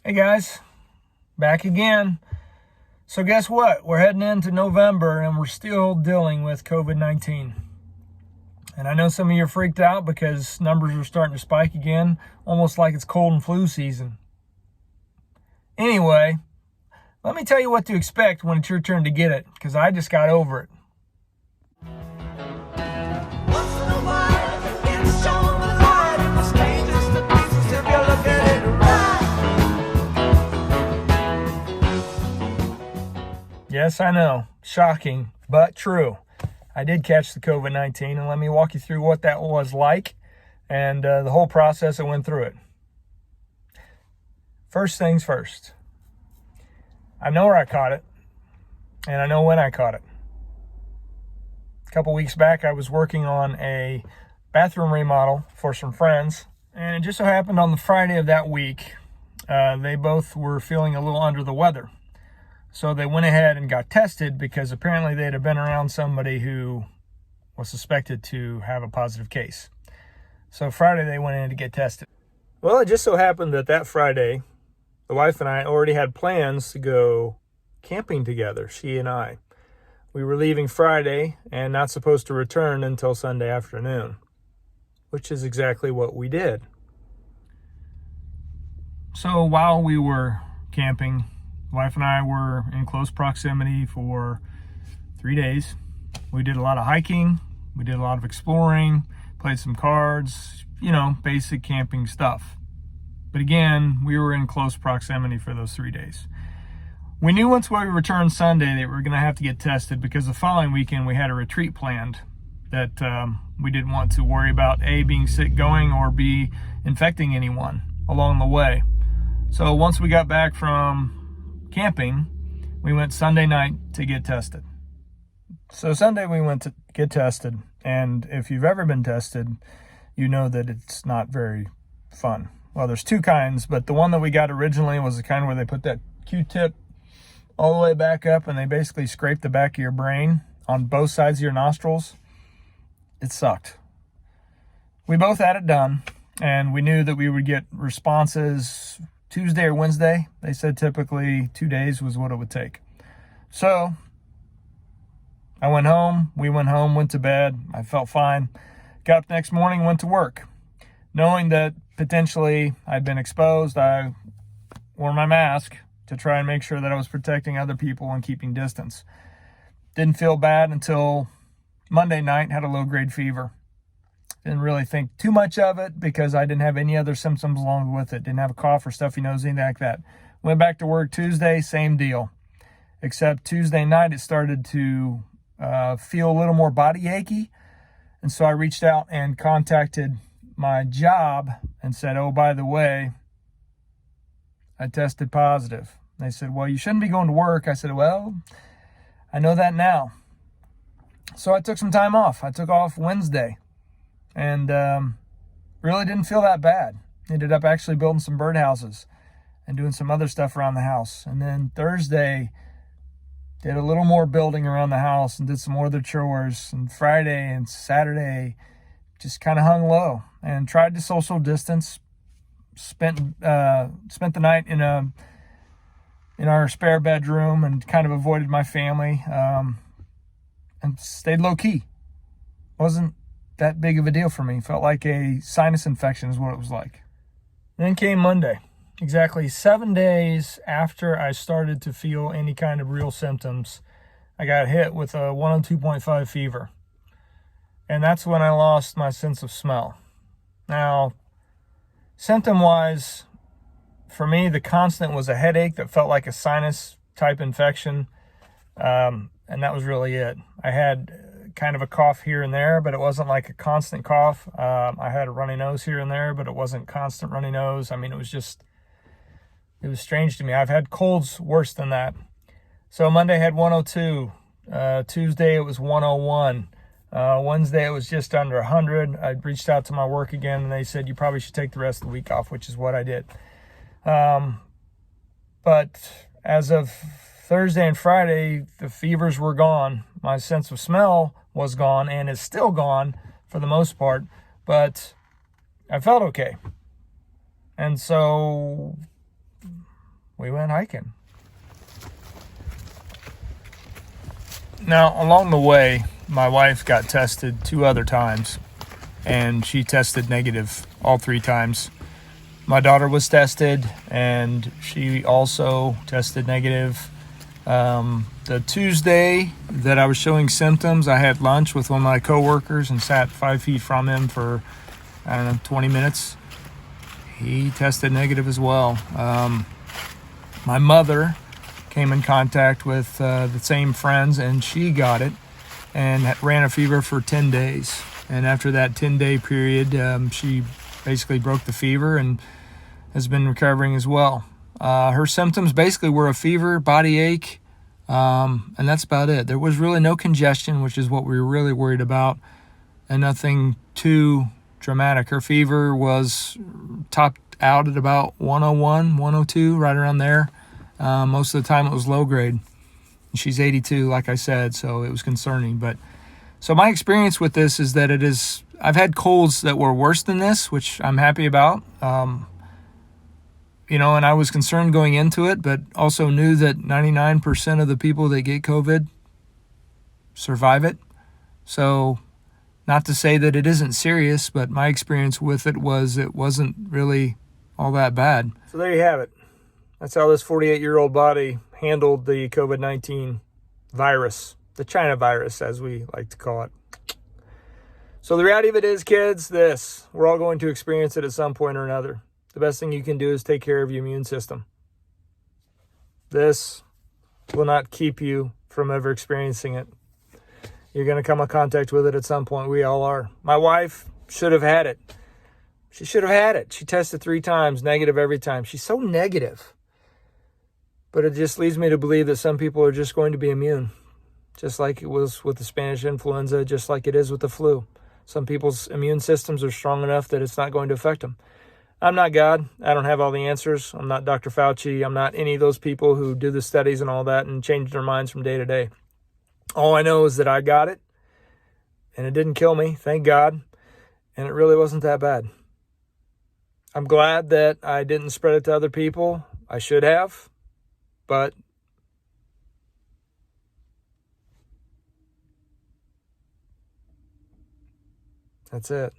Hey guys, back again. So guess what? We're heading into November and we're still dealing with COVID-19. And I know some of you are freaked out because numbers are starting to spike again, almost like it's cold and flu season. Anyway, let me tell you what to expect when it's your turn to get it, because I just got over it. Yes, I know. Shocking, but true. I did catch the COVID-19, and let me walk you through what that was like and the whole process I went through it. First things first. I know where I caught it, and I know when I caught it. A couple weeks back, I was working on a bathroom remodel for some friends, and it just so happened on the Friday of that week, they both were feeling a little under the weather. So they went ahead and got tested because apparently they'd have been around somebody who was suspected to have a positive case. So Friday they went in to get tested. Well, it just so happened that Friday, the wife and I already had plans to go camping together, she and I. We were leaving Friday and not supposed to return until Sunday afternoon, which is exactly what we did. So while we were camping, wife and I were in close proximity for 3 days. We did a lot of hiking, we did a lot of exploring, played some cards, basic camping stuff. But again, we were in close proximity for those 3 days. We knew once we returned Sunday that we were going to have to get tested because the following weekend we had a retreat planned that we didn't want to worry about A, being sick going, or B, infecting anyone along the way. So once we got back from camping, we went Sunday night to get tested. So Sunday we went to get tested, and if you've ever been tested, you know that it's not very fun. Well, there's two kinds, but the one that we got originally was the kind where they put that Q-tip all the way back up and they basically scrape the back of your brain on both sides of your nostrils. It sucked. We both had it done, and we knew that we would get responses Tuesday or Wednesday. They said typically 2 days was what it would take. So I went home, we went home, went to bed. I felt fine. Got up next morning, went to work. Knowing that potentially I'd been exposed, I wore my mask to try and make sure that I was protecting other people and keeping distance. Didn't feel bad until Monday night, had a low-grade fever. Didn't really think too much of it because I didn't have any other symptoms along with it. Didn't have a cough or stuffy nose, anything like that. Went back to work Tuesday, same deal. Except Tuesday night it started to feel a little more body achy. And so I reached out and contacted my job and said, oh, by the way, I tested positive. They said, well, you shouldn't be going to work. I said, well, I know that now. So I took some time off. I took off Wednesday. And really didn't feel that bad. Ended up actually building some birdhouses and doing some other stuff around the house. And then Thursday, did a little more building around the house and did some more other chores. And Friday and Saturday, just kind of hung low and tried to social distance. Spent the night in our spare bedroom and kind of avoided my family and stayed low key. Wasn't that big of a deal for me. Felt like a sinus infection is what it was like. Then came Monday, exactly 7 days after I started to feel any kind of real symptoms. I got hit with a 102.5 fever, and that's when I lost my sense of smell. Now, symptom-wise, for me, the constant was a headache that felt like a sinus type infection, and that was really it. I had kind of a cough here and there, but it wasn't like a constant cough. I had a runny nose here and there, but it wasn't constant runny nose. I mean, it was strange to me. I've had colds worse than that. So Monday I had 102. Tuesday it was 101. Wednesday it was just under 100. I reached out to my work again, and they said you probably should take the rest of the week off, which is what I did. But as of Thursday and Friday, the fevers were gone. My sense of smell was gone and is still gone for the most part, but I felt okay. And so we went hiking. Now, along the way, my wife got tested 2 other times, and she tested negative all 3 times. My daughter was tested, and she also tested negative. The Tuesday that I was showing symptoms, I had lunch with one of my coworkers and sat 5 feet from him for, 20 minutes. He tested negative as well. My mother came in contact with the same friends, and she got it and ran a fever for 10 days. And after that 10-day period, she basically broke the fever and has been recovering as well. Her symptoms basically were a fever, body ache, and that's about it. There was really no congestion, which is what we were really worried about, and nothing too dramatic. Her fever was topped out at about 101, 102, right around there. Most of the time it was low grade. She's 82, like I said, so it was concerning. But so my experience with this is that I've had colds that were worse than this, which I'm happy about. And I was concerned going into it, but also knew that 99% of the people that get COVID survive it. So not to say that it isn't serious, but my experience with it wasn't really all that bad. So there you have it. That's how this 48-year-old body handled the COVID-19 virus, the China virus, as we like to call it. So the reality of it is, kids, we're all going to experience it at some point or another. The best thing you can do is take care of your immune system. This will not keep you from ever experiencing it. You're going to come in contact with it at some point. We all are. My wife should have had it. She should have had it. She tested 3 times, negative every time. She's so negative. But it just leads me to believe that some people are just going to be immune, just like it was with the Spanish influenza, just like it is with the flu. Some people's immune systems are strong enough that it's not going to affect them. I'm not God. I don't have all the answers. I'm not Dr. Fauci. I'm not any of those people who do the studies and all that and change their minds from day to day. All I know is that I got it, and it didn't kill me, thank God, and it really wasn't that bad. I'm glad that I didn't spread it to other people. I should have, but that's it.